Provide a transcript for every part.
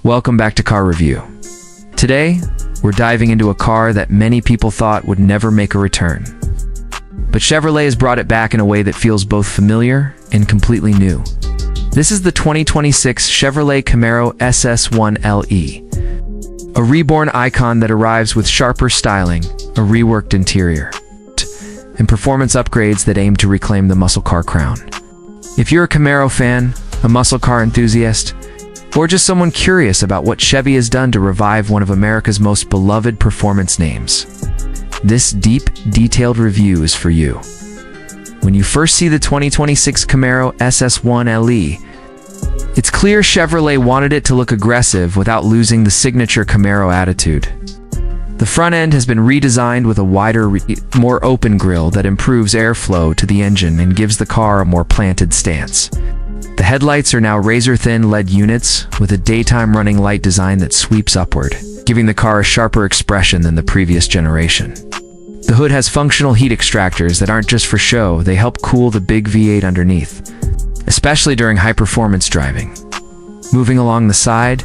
Welcome back to Car Review. Today, we're diving into a car that many people thought would never make a return. But Chevrolet has brought it back in a way that feels both familiar and completely new. This is the 2026 Chevrolet Camaro SS 1LE, a reborn icon that arrives with sharper styling, a reworked interior, and performance upgrades that aim to reclaim the muscle car crown. If you're a Camaro fan, a muscle car enthusiast, or just someone curious about what Chevy has done to revive one of America's most beloved performance names, this deep, detailed review is for you. When you first see the 2026 Camaro SS 1LE, it's clear Chevrolet wanted it to look aggressive without losing the signature Camaro attitude. The front end has been redesigned with a wider, more open grille that improves airflow to the engine and gives the car a more planted stance. The headlights are now razor-thin LED units with a daytime running light design that sweeps upward, giving the car a sharper expression than the previous generation. The hood has functional heat extractors that aren't just for show, they help cool the big V8 underneath, especially during high-performance driving. Moving along the side,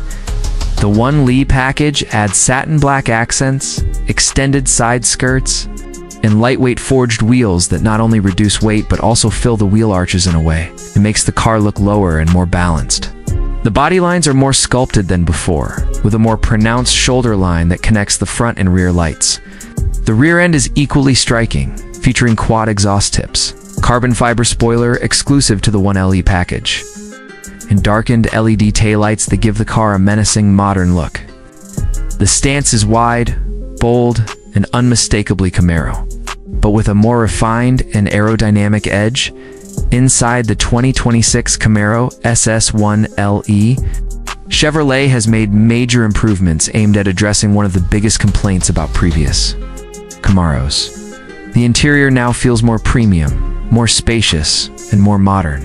the 1LE package adds satin black accents, extended side skirts, and lightweight forged wheels that not only reduce weight but also fill the wheel arches in a way that makes the car look lower and more balanced. The body lines are more sculpted than before, with a more pronounced shoulder line that connects the front and rear lights. The rear end is equally striking, featuring quad exhaust tips, carbon fiber spoiler exclusive to the 1LE package, and darkened LED taillights that give the car a menacing modern look. The stance is wide, bold, and unmistakably Camaro, but with a more refined and aerodynamic edge. Inside the 2026 Camaro SS 1LE, Chevrolet has made major improvements aimed at addressing one of the biggest complaints about previous Camaros. The interior now feels more premium, more spacious, and more modern.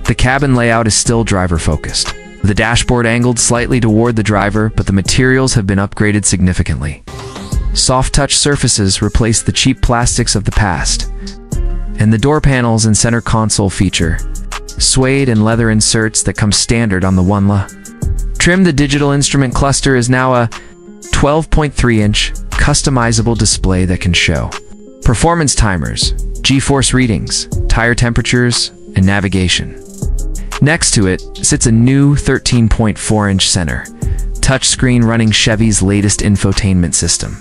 The cabin layout is still driver-focused. The dashboard angled slightly toward the driver, but the materials have been upgraded significantly. Soft-touch surfaces replace the cheap plastics of the past, and the door panels and center console feature suede and leather inserts that come standard on the 1LE. The digital instrument cluster is now a 12.3-inch customizable display that can show performance timers, G-force readings, tire temperatures, and navigation. Next to it sits a new 13.4-inch center touchscreen running Chevy's latest infotainment system,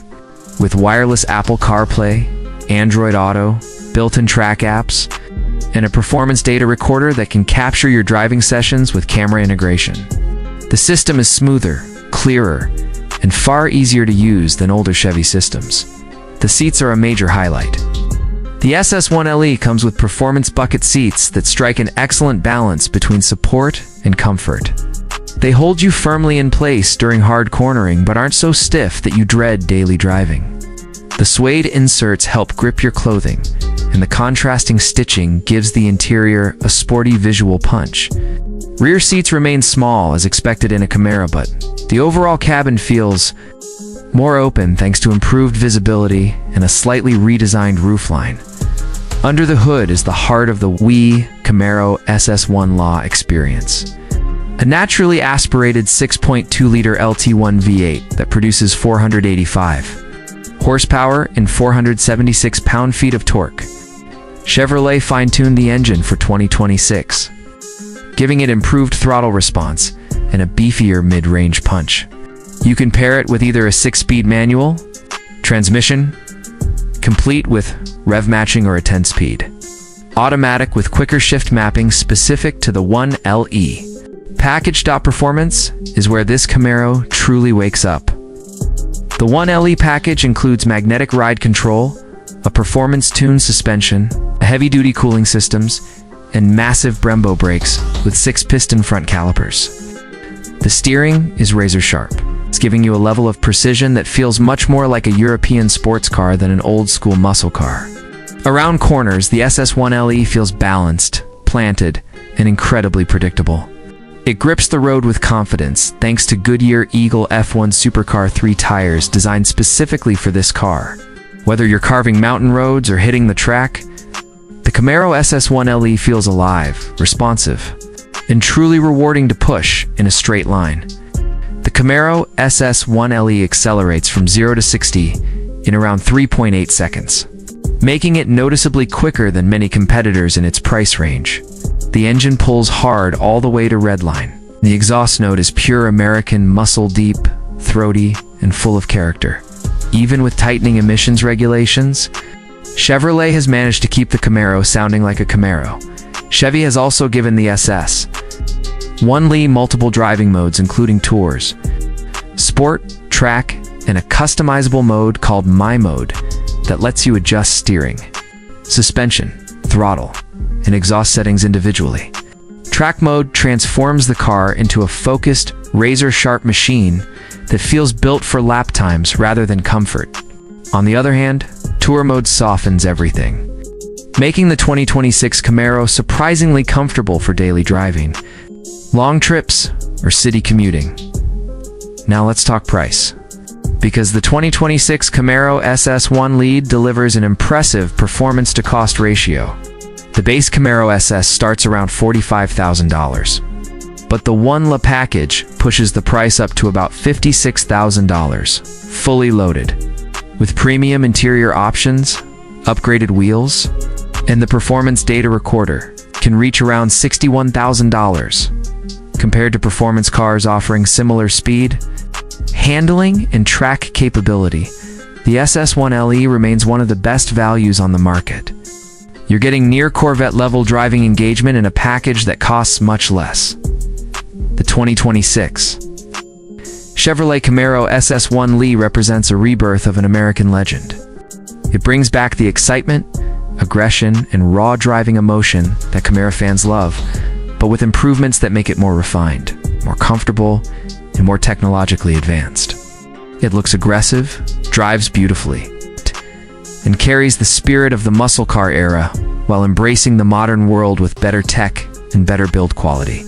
with wireless Apple CarPlay, Android Auto, built-in track apps, and a performance data recorder that can capture your driving sessions with camera integration. The system is smoother, clearer, and far easier to use than older Chevy systems. The seats are a major highlight. The SS 1LE comes with performance bucket seats that strike an excellent balance between support and comfort. They hold you firmly in place during hard cornering but aren't so stiff that you dread daily driving. The suede inserts help grip your clothing, and the contrasting stitching gives the interior a sporty visual punch. Rear seats remain small as expected in a Camaro, but the overall cabin feels more open thanks to improved visibility and a slightly redesigned roofline. Under the hood is the heart of the Camaro SS 1LE experience. A naturally aspirated 6.2-liter LT1 V8 that produces 485 horsepower and 476 pound-feet of torque. Chevrolet fine-tuned the engine for 2026, giving it improved throttle response and a beefier mid-range punch. You can pair it with either a 6-speed manual transmission, complete with rev matching, or a 10-speed automatic with quicker shift mapping specific to the 1LE. Package.performance is where this Camaro truly wakes up. The 1LE package includes magnetic ride control, a performance-tuned suspension, a heavy-duty cooling systems, and massive Brembo brakes with 6-piston front calipers. The steering is razor-sharp. It's giving you a level of precision that feels much more like a European sports car than an old-school muscle car. Around corners, the SS 1LE feels balanced, planted, and incredibly predictable. It grips the road with confidence thanks to Goodyear Eagle F1 Supercar 3 tires designed specifically for this car. Whether you're carving mountain roads or hitting the track, the Camaro SS 1LE feels alive, responsive, and truly rewarding to push in a straight line. The Camaro SS 1LE accelerates from 0 to 60 in around 3.8 seconds, making it noticeably quicker than many competitors in its price range. The engine pulls hard all the way to redline. The exhaust note is pure American, muscle-deep, throaty, and full of character. Even with tightening emissions regulations, Chevrolet has managed to keep the Camaro sounding like a Camaro. Chevy has also given the SS 1LE multiple driving modes including Tours, Sport, Track, and a customizable mode called My Mode that lets you adjust steering, suspension, throttle, and exhaust settings individually. Track mode transforms the car into a focused, razor-sharp machine that feels built for lap times rather than comfort. On the other hand, Tour mode softens everything, making the 2026 Camaro surprisingly comfortable for daily driving, long trips, or city commuting. Now let's talk price. Because the 2026 Camaro SS 1LE delivers an impressive performance-to-cost ratio. The base Camaro SS starts around $45,000, but the 1LE package pushes the price up to about $56,000, fully loaded. With premium interior options, upgraded wheels, and the performance data recorder, can reach around $61,000. Compared to performance cars offering similar speed, handling, and track capability, the SS 1LE remains one of the best values on the market. You're getting near Corvette-level driving engagement in a package that costs much less. The 2026 Chevrolet Camaro SS 1LE represents a rebirth of an American legend. It brings back the excitement, aggression, and raw driving emotion that Camaro fans love, but with improvements that make it more refined, more comfortable, and more technologically advanced. It looks aggressive, drives beautifully, and carries the spirit of the muscle car era while embracing the modern world with better tech and better build quality.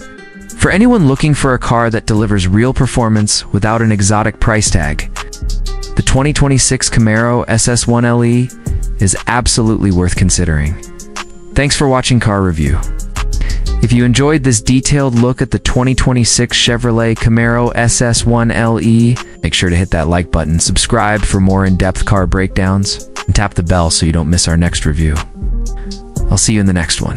For anyone looking for a car that delivers real performance without an exotic price tag, the 2026 Camaro SS 1LE is absolutely worth considering. Thanks for watching Car Review. If you enjoyed this detailed look at the 2026 Chevrolet Camaro SS 1LE, make sure to hit that like button, subscribe for more in-depth car breakdowns, and tap the bell so you don't miss our next review. I'll see you in the next one.